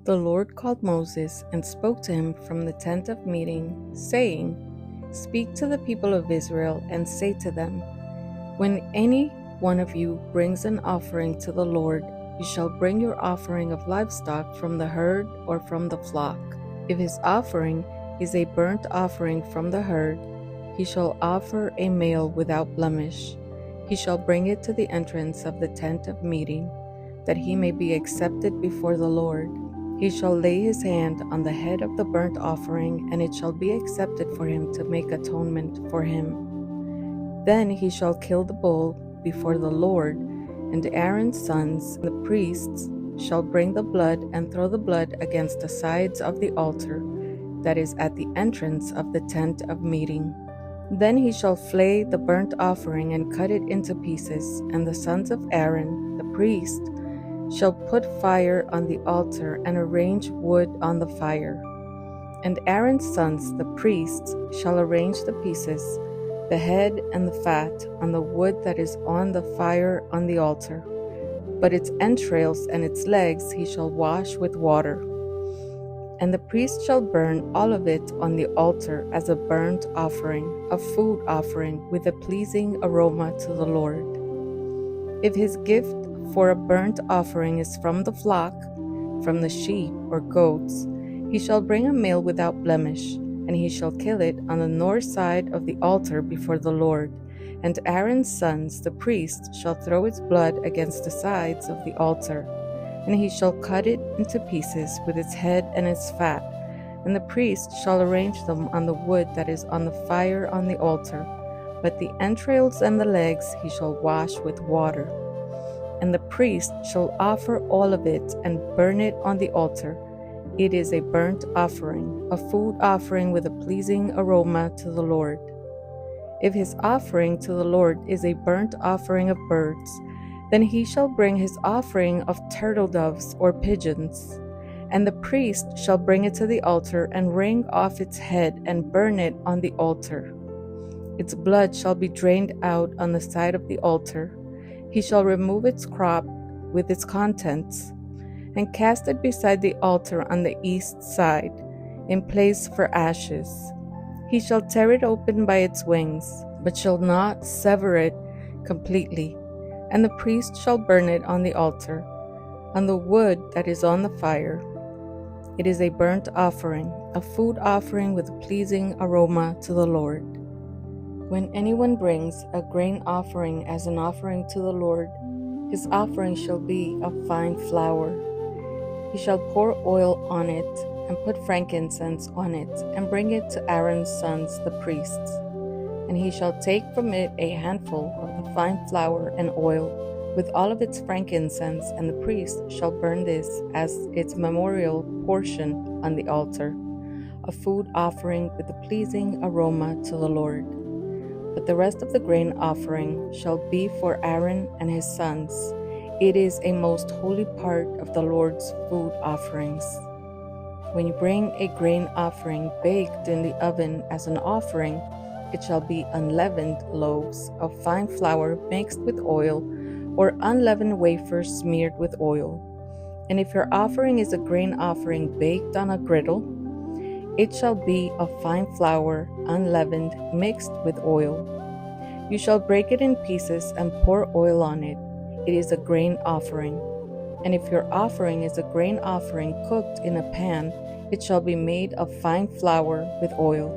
The Lord called Moses and spoke to him from the tent of meeting, saying, Speak to the people of Israel and say to them, When any one of you brings an offering to the Lord, you shall bring your offering of livestock from the herd or from the flock. If his offering is a burnt offering from the herd, he shall offer a male without blemish. He shall bring it to the entrance of the tent of meeting, that he may be accepted before the Lord. He shall lay his hand on the head of the burnt offering, and it shall be accepted for him to make atonement for him. Then he shall kill the bull before the Lord, and Aaron's sons, the priests, shall bring the blood and throw the blood against the sides of the altar that is at the entrance of the tent of meeting. Then he shall flay the burnt offering and cut it into pieces, and the sons of Aaron, the priest, shall put fire on the altar and arrange wood on the fire. And Aaron's sons, the priests, shall arrange the pieces, the head and the fat, on the wood that is on the fire on the altar. But its entrails and its legs he shall wash with water. And the priest shall burn all of it on the altar as a burnt offering, a food offering with a pleasing aroma to the Lord. If his gift for a burnt offering is from the flock, from the sheep or goats, he shall bring a male without blemish, and he shall kill it on the north side of the altar before the Lord. And Aaron's sons, the priests, shall throw its blood against the sides of the altar. And he shall cut it into pieces with its head and its fat, and the priest shall arrange them on the wood that is on the fire on the altar. But the entrails and the legs he shall wash with water. And the priest shall offer all of it and burn it on the altar. It is a burnt offering, a food offering with a pleasing aroma to the Lord. If his offering to the Lord is a burnt offering of birds, then he shall bring his offering of turtle doves or pigeons. And the priest shall bring it to the altar and wring off its head and burn it on the altar. Its blood shall be drained out on the side of the altar. He shall remove its crop with its contents, and cast it beside the altar on the east side, in place for ashes. He shall tear it open by its wings, but shall not sever it completely. And the priest shall burn it on the altar, on the wood that is on the fire. It is a burnt offering, a food offering with a pleasing aroma to the Lord. When anyone brings a grain offering as an offering to the Lord, his offering shall be of fine flour. He shall pour oil on it, and put frankincense on it, and bring it to Aaron's sons the priests. And he shall take from it a handful of the fine flour and oil, with all of its frankincense, and the priest shall burn this as its memorial portion on the altar, a food offering with a pleasing aroma to the Lord. But the rest of the grain offering shall be for Aaron and his sons. It is a most holy part of the Lord's food offerings. When you bring a grain offering baked in the oven as an offering, it shall be unleavened loaves of fine flour mixed with oil, or unleavened wafers smeared with oil. And if your offering is a grain offering baked on a griddle, it shall be of fine flour, unleavened, mixed with oil. You shall break it in pieces and pour oil on it. It is a grain offering. And if your offering is a grain offering cooked in a pan, it shall be made of fine flour with oil.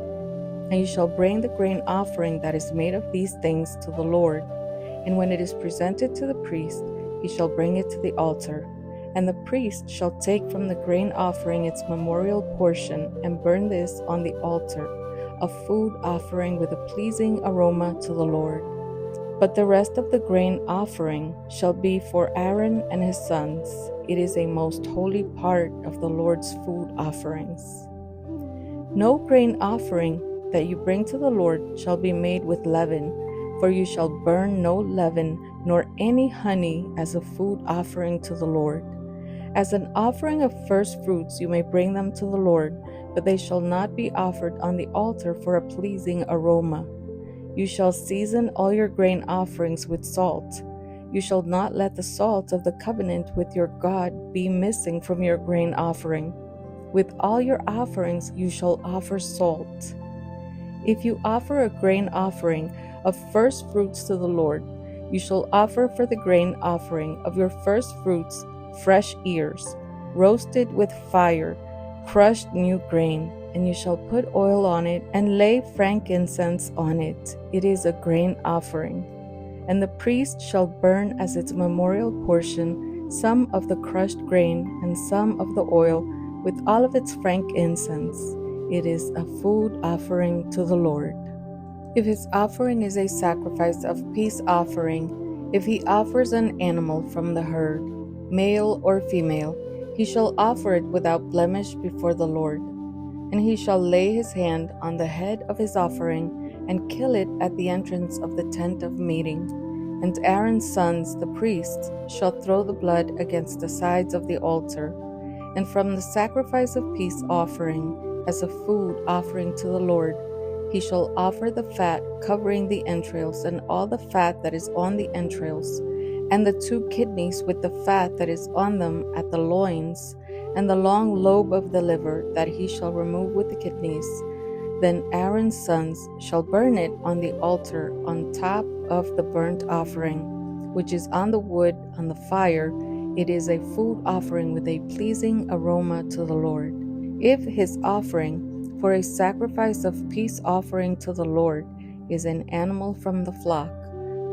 And you shall bring the grain offering that is made of these things to the Lord. And when it is presented to the priest, he shall bring it to the altar. And the priest shall take from the grain offering its memorial portion, and burn this on the altar, a food offering with a pleasing aroma to the Lord. But the rest of the grain offering shall be for Aaron and his sons. It is a most holy part of the Lord's food offerings. No grain offering that you bring to the Lord shall be made with leaven, for you shall burn no leaven nor any honey as a food offering to the Lord. As an offering of first fruits you may bring them to the Lord, but they shall not be offered on the altar for a pleasing aroma. You shall season all your grain offerings with salt. You shall not let the salt of the covenant with your God be missing from your grain offering. With all your offerings you shall offer salt. If you offer a grain offering of first fruits to the Lord, you shall offer for the grain offering of your first fruits fresh ears, roasted with fire, crushed new grain, and you shall put oil on it and lay frankincense on it. It is a grain offering. And the priest shall burn as its memorial portion some of the crushed grain and some of the oil with all of its frankincense. It is a food offering to the Lord. If his offering is a sacrifice of peace offering, if he offers an animal from the herd, male or female, he shall offer it without blemish before the Lord. And he shall lay his hand on the head of his offering and kill it at the entrance of the tent of meeting. And Aaron's sons, the priests, shall throw the blood against the sides of the altar. And from the sacrifice of peace offering, as a food offering to the Lord, he shall offer the fat covering the entrails and all the fat that is on the entrails, and the 2 kidneys with the fat that is on them at the loins, and the long lobe of the liver that he shall remove with the kidneys. Then Aaron's sons shall burn it on the altar on top of the burnt offering, which is on the wood on the fire. It is a food offering with a pleasing aroma to the Lord. If his offering for a sacrifice of peace offering to the Lord is an animal from the flock,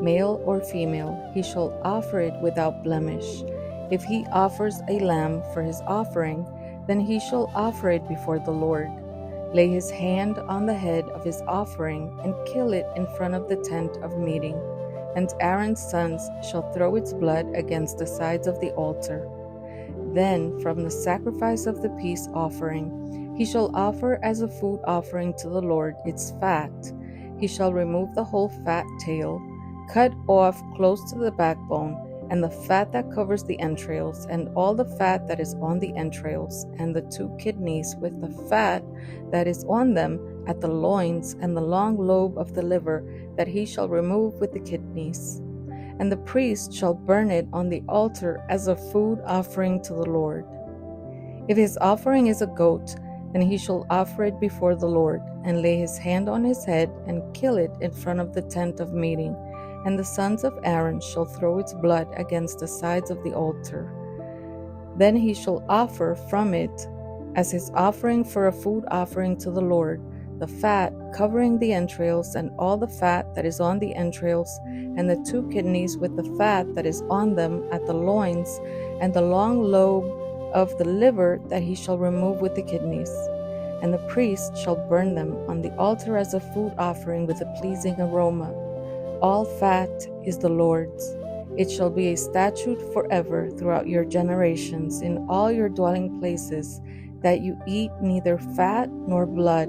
male or female, he shall offer it without blemish. If he offers a lamb for his offering, then he shall offer it before the Lord. Lay his hand on the head of his offering and kill it in front of the tent of meeting. And Aaron's sons shall throw its blood against the sides of the altar. Then from the sacrifice of the peace offering, he shall offer as a food offering to the Lord its fat. He shall remove the whole fat tail, cut off close to the backbone, and the fat that covers the entrails, and all the fat that is on the entrails, and the 2 kidneys with the fat that is on them at the loins, and the long lobe of the liver that he shall remove with the kidneys. And the priest shall burn it on the altar as a food offering to the Lord. If his offering is a goat, then he shall offer it before the Lord, and lay his hand on his head, and kill it in front of the tent of meeting. And the sons of Aaron shall throw its blood against the sides of the altar. Then he shall offer from it, as his offering for a food offering to the Lord, the fat covering the entrails, and all the fat that is on the entrails, and the 2 kidneys with the fat that is on them at the loins, and the long lobe of the liver that he shall remove with the kidneys. And the priest shall burn them on the altar as a food offering with a pleasing aroma. All fat is the Lord's. It shall be a statute forever throughout your generations in all your dwelling places, that you eat neither fat nor blood,